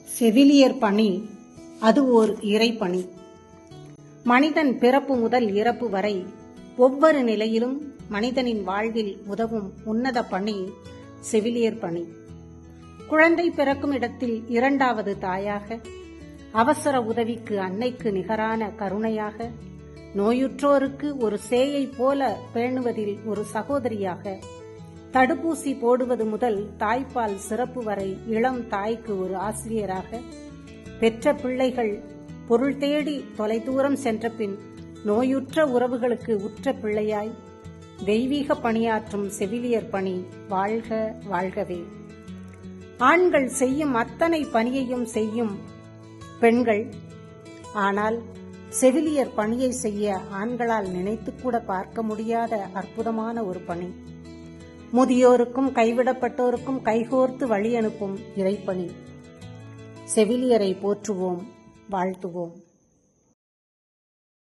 செவிலியர் பணி அது ஓர் இறைப்பணி. மனிதன் பிறப்பு முதல் இறப்பு வரை ஒவ்வொரு நிலையிலும் மனிதனின் வாழ்வில் உதவும் உன்னத பணி செவிலியர் பணி. குழந்தை பிறக்கும் இடத்தில் இரண்டாவது தாயாக, அவசர உதவிக்கு அன்னைக்கு நிகரான கருணையாக, நோயுற்றோருக்கு ஒரு சேயை போல பேணுவதில் ஒரு சகோதரியாக, தடுப்பூசி போடுவது முதல் தாய்ப்பால் சிறப்பு வரை இளம் தாய்க்கு ஒரு ஆசிரியராக, பெற்ற பிள்ளைகள் பொருள் தேடி தொலைதூரம் சென்ற பின் நோயுற்ற உறவுகளுக்கு உற்ற பிள்ளையாய் தெய்வீக பணியாற்றும் செவிலியர் பணி வாழ்க வாழ்கவே. ஆண்கள் செய்யும் அத்தனை பணியையும் செய்யும் பெண்கள், ஆனால் செவிலியர் பணியை செய்ய ஆண்களால் நினைத்துக்கூட பார்க்க முடியாத அற்புதமான ஒரு பணி. முதியோருக்கும் கைவிடப்பட்டோருக்கும் கைகோர்த்து வழி அனுப்பும் இறைப்பணி. செவிலியரை போற்றுவோம், வாழ்த்துவோம்.